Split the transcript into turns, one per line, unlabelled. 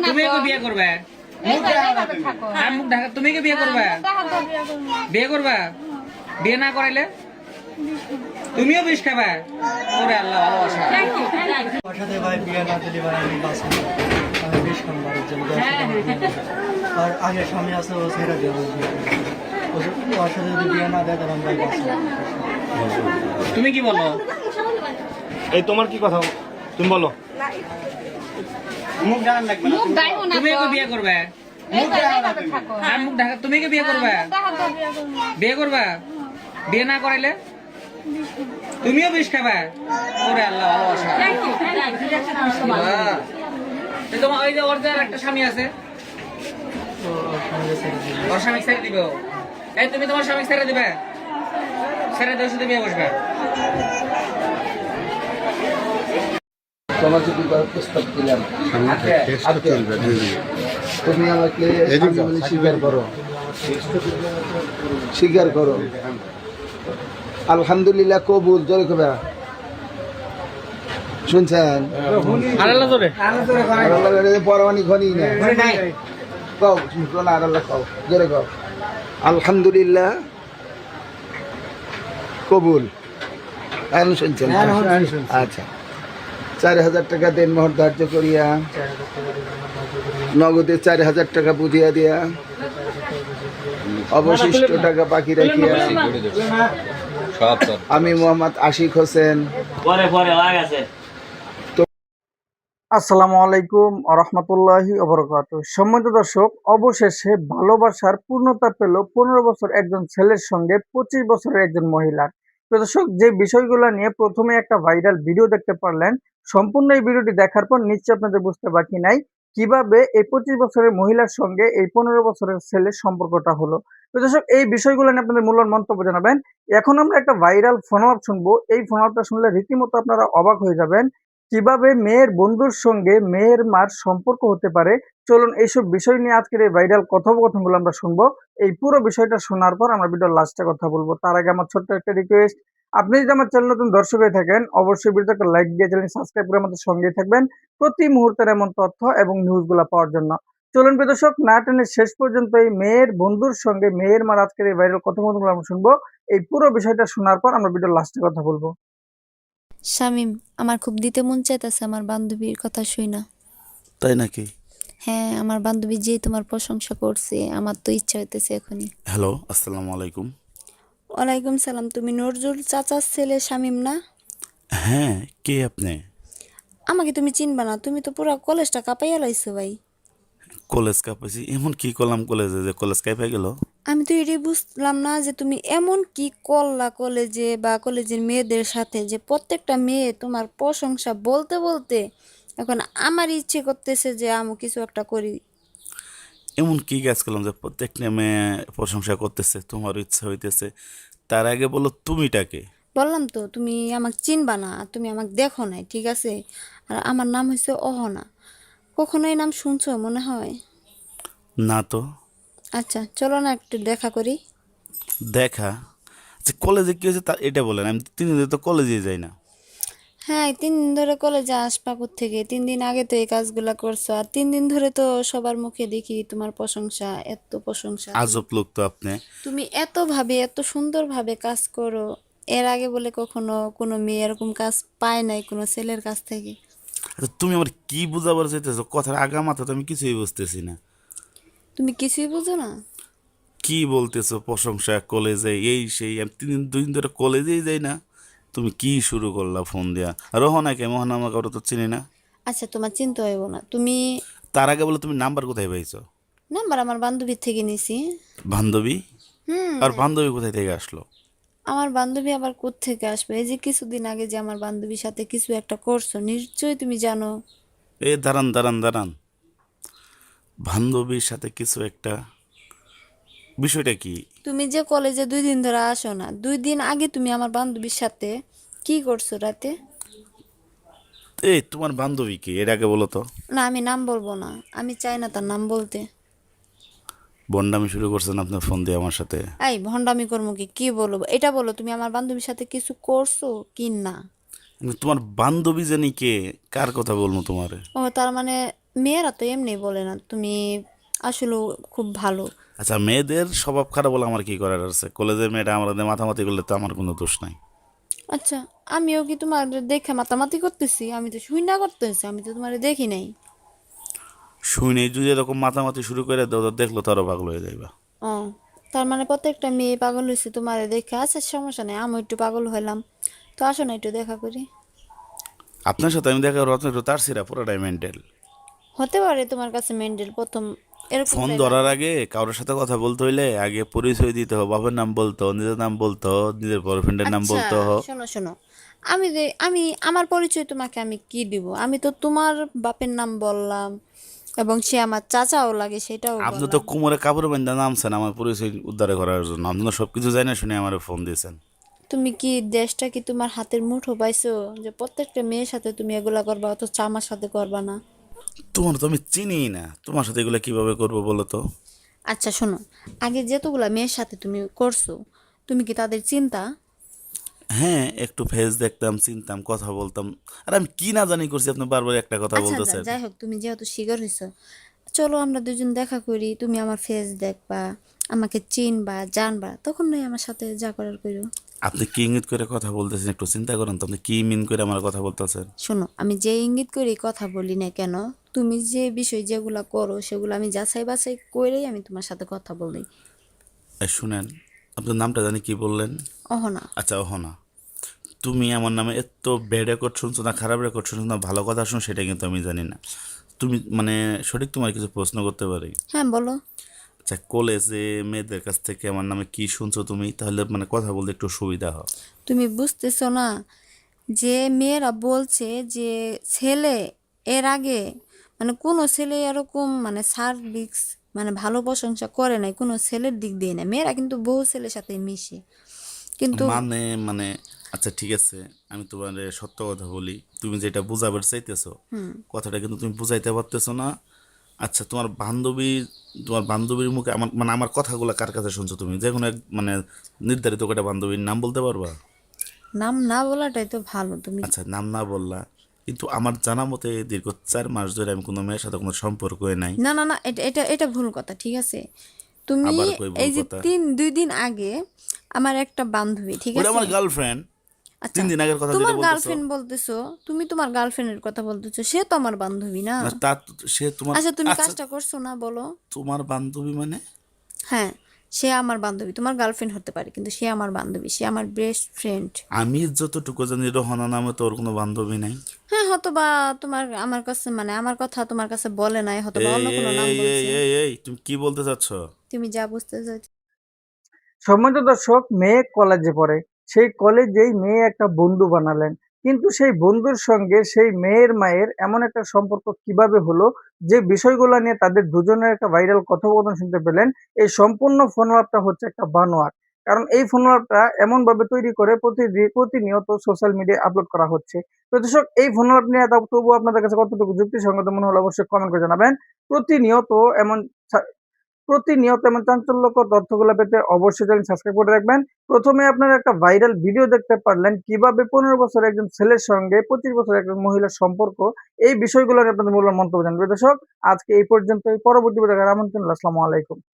তুমি কি বিয়ে করবে? মুখ ঢাকা। তুমি কি বিয়ে করবে? বিয়ে করবা? বিয়ে না করাইলে তুমিও বিষ খাবা? ওরে আল্লাহ, ভালোবাসা।
সাথে ভাই বিয়ে না দিলে ভাই আমি বাঁচব না। আমি বিষ খাম বাড়ির জন্য। আর আগে স্বামী আছে, ও ছেড়ে দিয়ে ওর সাথে যদি বিয়ে না দেয় তাহলে আমি ভাই বাঁচব না।
তুমি কি বলো?
এই তোমার কি কথা, তুমি বলো।
তুমি কি বিয়ে করবে? মুখ ঢাকা। তুমি কি বিয়ে করবে? বিয়ে করবা? বিয়ে না করাইলে তুমিও বিষ খাবা? ওরে আল্লাহ, ভালোবাসা। তোমার ওই যে ওর যে একটা স্বামী আছে,
তো ওর সঙ্গে ছেড়ে দিয়ে
ওর স্বামী ছেড়ে দিবে। এই তুমি তোমার স্বামী ছেড়ে দিবে? ছেড়ে দিয়ে শুধু বিয়ে বসবে?
তোমাকে বিবাহ প্রস্তাব দিলাম, তুমি আমাকে স্বীকার করো, স্বীকার করো। আলহামদুলিল্লাহ কবুল। জোরে কবে শুনছেন? পরমানি খনি না কও, আল্লাহ কও, জোরে কও। আলহামদুলিল্লাহ কবুল। এখন শুনছেন? আচ্ছা, 4,000 টাকা দেন মোহর ধার্য করিয়া, নগদে 4,000 টাকা বুঝিয়া দিয়া, অবশিষ্ট টাকা বাকি রাখিয়া আমি মোহাম্মদ আশিক হোসেন।
আসসালামু আলাইকুম রহমতুল্লাহি ওবরাকাতুহু। সম্মানিত দর্শক, অবশেষে ভালোবাসার পূর্ণতা পেল 15 বছর একজন ছেলের সঙ্গে 25 বছরের একজন মহিলার। তো দর্শক, যে বিষয়গুলো নিয়ে প্রথমে একটা ভাইরাল ভিডিও দেখতে পারলেন, সম্পূর্ণ এই ভিডিওটি দেখার পর নিশ্চয়ই আপনাদের বুঝতে বাকি নাই কিভাবে এই 25 বছরের মহিলার সঙ্গে এই 15 বছরের ছেলের সম্পর্কটা হলো। তো দর্শক, এই বিষয়গুলো নিয়ে আপনাদের মূল্যবান মন্তব্য জানাবেন। এখন আমরা একটা ভাইরাল ফোন আপ শুনবো। এই ফোন আপটা শুনলে রীতিমতো আপনারা অবাক হয়ে যাবেন কিভাবে মেয়ের বন্ধুর সঙ্গে মেয়ের মার সম্পর্ক হতে পারে। চলুন এইসব বিষয় নিয়ে আজকের এই ভাইরাল কথোপকথনগুলো আমরা শুনবো। এই পুরো বিষয়টা শোনার পর আমরা ভিডিওর লাস্টে কথা বলবো। তার আগে আমার ছোট্ট একটা রিকোয়েস্ট, আপনি যদি আমার চ্যানেল নতুন দর্শক হয়ে থাকেন, অবশ্যই ভিডিওতে একটা লাইক দিয়ে চ্যানেল সাবস্ক্রাইব করে আমাদের সঙ্গেই থাকবেন প্রতি মুহূর্তের এমন তথ্য এবং নিউজগুলো পাওয়ার জন্য। চলুন প্রিয় দর্শক, না টেনে শেষ পর্যন্ত এই মেয়ের বন্ধুর সঙ্গে মেয়ের মার আজকের এই ভাইরাল কথোপকথনগুলো আমরা শুনবো। এই পুরো বিষয়টা শোনার পর আমরা ভিডিওর লাস্টে কথা বলবো।
শামিম, আমার খুব দিতে মন চাইতেছে আমার বান্ধবীর কথা শুই না।
তাই নাকি?
হ্যাঁ, আমার বান্ধবী যেই তোমার প্রশংসা করছে, আমার তো ইচ্ছা হইতেছে এখনই।
হ্যালো, আসসালামু আলাইকুম।
ওয়ালাইকুম সালাম। তুমি নজরুল চাচার ছেলে শামিম না?
হ্যাঁ, কে আপনি?
আমাকে তুমি চিনবা না? তুমি তো পুরো কলেজটা কাঁপাইয়া লাইছো ভাই।
কলেজ কাঁপাইছি? এমন কি করলাম কলেজে যে কলেজ কাঁপাই গেল?
আমি তো এটাই বুঝলাম না যে তুমি এমন কি করলা কলেজে বা কলেজের মেয়েদের সাথে যে প্রত্যেকটা মেয়ে তোমার প্রশংসা বলতে বলতে এখন আমার ইচ্ছে করতেছে যে আমি কিছু একটা করি।
এমন কি কাজ করলাম যে প্রত্যেকটা মেয়ে প্রশংসা করতেছে, তোমার ইচ্ছা হইতেছে? তার আগে বলো তুমিটাকে।
বললাম তো তুমি আমাকে চিনবা না, তুমি আমাকে দেখো নাই, ঠিক আছে? আর আমার নাম হয়েছে অহনা। কখনো এই নাম শুনছো মনে হয়?
না তো।
আচ্ছা, চলো না একটু দেখা করি।
দেখা? আচ্ছা, কলেজে কি হয়েছে তা এটা বলেন। আমি 3 দিন ধরে তো কলেজে যাই না।
হ্যাঁ, 3 দিন ধরে কলেজে আসবা থেকে? 3 দিন আগে তো এই কাজগুলা করছো, আর 3 দিন ধরে তো সবার মুখে দেখি তোমার প্রশংসা, এত প্রশংসা।
আজব লোক তো আপনি।
তুমি এত সুন্দরভাবে কাজ করো, এর আগে বলে কখনো কোনো মেয়ে এরকম কাজ পায় নাই কোনো ছেলের কাছ থেকে।
আচ্ছা, তুমি আমার কি বুঝাবার চাইতেছো? কথার আগা মাথা তো আমি কিছুই বুঝতেছি না।
তুমি কিছুই বুঝো না?
কি বলতেছো প্রশংসা কলেজে এই সেই? আমি 2 দিন ধরে কলেজেই যাই না। তুমি কি শুরু করলা ফোন দিয়া? রোহনাকে, মোহনা আমাকে ওরা তো চিনি না।
আচ্ছা, তোমার চিন্তা হইব না। তুমি
তার আগে বলে তুমি নাম্বার কোথায় পাইছো?
নাম্বার আমার বান্ধবীর থেকে নিছি।
বান্ধবী?
হুম।
আর বান্ধবী কোথায় থেকে আসলো?
আমার বান্ধবী আবার কোত্থেকে আসবে? এই যে কিছুদিন আগে যে আমার বান্ধবীর সাথে কিছু একটা করছো, নিশ্চয়ই তুমি জানো।
দাঁড়ান দাঁড়ান দাঁড়ান, বান্ধবীর সাথে কিছু একটা? বিষয়টা কি?
তুমি যে কলেজে 2 দিন ধরে আসো না, 2 দিন আগে তুমি আমার বান্ধবীর সাথে কি করছো রাতে?
তোমার বান্ধবী কি এর আগে বলো তো?
না, আমি নাম বলবো না, আমি চাই না তার নাম বলতে।
বন্ডামি শুরু করছেন আপনার ফোন দিয়ে আমার সাথে।
এই ভণ্ডামি কর্ম কি? কি বলবো এটা বলো, তুমি আমার বান্ধবীর সাথে কিছু করছো কি না?
তোমার বান্ধবী জানি কে? কার কথা বলবো তোমারে?
ও, তার মানে মেয়েরা তো এমনি বলে না, তুমি আসলে খুব ভালো।
আচ্ছা, মেয়েদের স্বভাব খারাপ বলে আমার কি করার আছে? কলেজের মেয়েটা আমাদের মাতামাতি করলে তো আমার কোনো দোষ নাই।
আচ্ছা, আমিও কি তোমার দেখে মাতামাতি করতেছি? আমি তো শুই না করতেছি, আমি তো তোমার দেখি নাই।
শুনে যদি এরকম মাতামাতি শুরু করে দাও, তো দেখলো তো আরো পাগল হয়ে যাইবা।
ও, তার মানে প্রত্যেকটা মেয়ে পাগল হয়েছে তোমার দেখে? আচ্ছা, সমস্যা নেই, আমি একটু পাগল হইলাম। তো আসো না, একটু দেখা করি।
আপনার সাথে আমি দেখা রত্ন একটু তার সিরা পুরোটাই মেন্টাল।
হতে পারে তোমার কাছে মেন্ডেল প্রথম এরকম
ফোন
তাই
ধরার
লাগে।
আগে কারোর সাথে কথা বলতে হইলে আগে পরিচয় দিতে হবে, বাবার নাম বলতো, নিজের নাম বলতো, নিজের বয়ফ্রেন্ডের নাম
আচ্ছা,
বলতো।
শোনো শোনো, আমি আমার পরিচয় তোমাকে আমি কি দিব? আমি তো তোমার বাপের নাম বললাম, এবং সে আমার চাচাও লাগে সেটাও
আপনি তো
বললাম।
কোমরে কাপড় বান্ধা নামছেন আমার পরিচয় উদ্ধার করার জন্য। আপনি তো সবকিছু জানি না শুনে আমার ফোন দিয়েছেন।
তুমি কি দেশটা কি তোমার হাতের মুঠো পাইছো যে প্রত্যেকটা মেয়ের সাথে তুমি এগুলা করবা, অথচ আমার সাথে করবা না?
তোমার তো আমি চিনিই না, তোমার সাথে এগুলো কিভাবে করবো বলো তো?
আচ্ছা শোনো, আগে যতগুলা মেয়ের সাথে তুমি করছো, তুমি কি তাদের চিন্তা?
হ্যাঁ, একটু ফেস দেখতাম, চিনতাম, কথা বলতাম। আর আমি কি না জানি করছি, আপনি বারবার একটা কথা
আচ্ছা আচ্ছা,
বলতেছেন।
যাই হোক, তুমি যেহেতু শিকার হয়েছো, চলো আমরা দুজন দেখা করি, তুমি আমার ফেস দেখবা, আমাকে চিনবা জানবা, তখন নয় আমার সাথে যা করার করো।
আপনি কি ইঙ্গিত করে কথা বলতেছেন একটু চিন্তা করেন তো, আপনি কি মিন করে আমার কথা বলতেছেন?
শোনো, আমি যে ইঙ্গিত করি কথা বলি না কেন, তুমি যে বিষয় যেগুলা করো সেগুলো আমি যাচাই বাছাই করেই আমি তোমার সাথে কথা বলি।
শুনেন, আপনার নামটা জানি কি বললেন?
অহনা।
আচ্ছা, অহনা। তুমি আমার নামে এত ব্যাড রেকর্ড শুনছো না, খারাপ রেকর্ড শুনছো না, ভালো কথা শুনো সেটা কিন্তু আমি জানি না। তুমি মানে সঠিক তোমার কিছু প্রশ্ন করতে পারি?
হ্যাঁ বলো।
আচ্ছা, কলেজে মেয়েদের কাছ থেকে আমার নামে কি শুনছো তুমি? তাহলে মানে কথা বলতে একটু সুবিধা হয়।
তুমি বুঝতেছো না যে মেয়েরা বলছে যে ছেলে এর আগে, মানে কোনো ছেলে এরকম মানে সার্ভিক্স মানে ভালো প্রশংসা করে নাই কোনো ছেলের দিক দিয়ে না, মেয়েরা কিন্তু বহু ছেলের সাথে মিশে কিন্তু।
মানে মানে আচ্ছা ঠিক আছে, আমি তোমার সত্য কথা বলি, তুমি যেটা বুঝাবার চাইতেছো কথাটা কিন্তু তুমি বুঝাইতে পারতেছো না। আচ্ছা, তোমার বান্ধবীর মুখে আমার মানে আমার কথাগুলো কার কাছে শুনছো তুমি? যে কোনো এক মানে নির্ধারিত কটা বান্ধবীর নাম বলতে পারবা?
নাম না বলাটাই তো ভালো। তুমি
আচ্ছা, নাম না বললা, কিন্তু আমার জানা মতে দীর্ঘ 4 মাস ধরে আমি কোনো মেয়ের সাথে কোনো সম্পর্কই নাই।
না না না, এটা এটা এটা ভুল কথা, ঠিক আছে? তুমি
আবার কই ভুল
এই যে
কথা?
2 দিন আগে আমার একটা বান্ধবী, ঠিক
ওটা
আছে?
আমার গার্লফ্রেন্ড।
আচ্ছা,
3 দিন আগের কথা
তোমার
যেটা বলতেছো।
গার্লফ্রেন্ড বলতেছো, তুমি তোমার গার্লফ্রেন্ডের কথা বলতেছো, সে তো আমার বান্ধবী না?
না তা সে তোমার
আচ্ছা, তুমি
আচ্ছা,
কাজটা করছো না বলো?
তোমার বান্ধবী মানে?
হ্যাঁ, সে আমার বান্ধবী, তোমার গার্লফ্রেন্ড হতে পারে কিন্তু সে আমার বান্ধবী, সে আমার বেস্ট ফ্রেন্ড।
আমি যতটুকু জানি রহনা নামে তোর কোনো বান্ধবী নাই।
হ্যাঁ, হয়তো বা তোমার আমার কাছে মানে আমার কথা তোমার কাছে বলে নাই, হয়তো বা
এই
অন্য কোনো
এই
নাম
এই এই
বলছে।
এই এই তুমি কি বলতে চাচ্ছ?
তুমি যা বুঝতে চাই।
সম্মানিত দর্শক, মেয়ে কলেজে পড়ে, সেই কলেজেই মেয়ে একটা বন্ধু বানালেন, কিন্তু সেই বন্ধুর সঙ্গে সেই মেয়ের মায়ের এমন একটা সম্পর্ক কিভাবে হলো, যে বিষয়গুলো নিয়ে তাদের দুজনের একটা ভাইরাল কথোপকথন শুনতে পেলেন। এই সম্পূর্ণ ফোন আলাপটা হচ্ছে একটা বানোয়াট, কারণ এই ফোন আলাপটা এমন ভাবে তৈরি করে প্রতিনিয়ত সোশ্যাল মিডিয়ায় আপলোড করা হচ্ছে। তো দর্শক, এই ফোন আলাপ নিয়ে তবু আপনাদের কাছে কতটুকু যুক্তিসঙ্গত মনে হলো অবশ্যই কমেন্ট করে জানাবেন। প্রতিনিয়ত এমন প্রতিনিয়ত এমন চাঞ্চল্যকর তথ্যগুলো পেতে অবশ্যই চ্যানেল সাবস্ক্রাইব করে রাখবেন। প্রথমে আপনারা একটা ভাইরাল ভিডিও দেখতে পারলেন কিভাবে 15 বছরের একজন ছেলের সঙ্গে 25 বছরের একজন মহিলার সম্পর্ক। এই বিষয়গুলো নিয়ে আপনাদের মূল্যবান মন্তব্য জানাবেন। দর্শক, আজকে এই পর্যন্তই। পরবর্তী ভিডিও দেখার আমন্ত্রণ রইলো। আসসালামু আলাইকুম।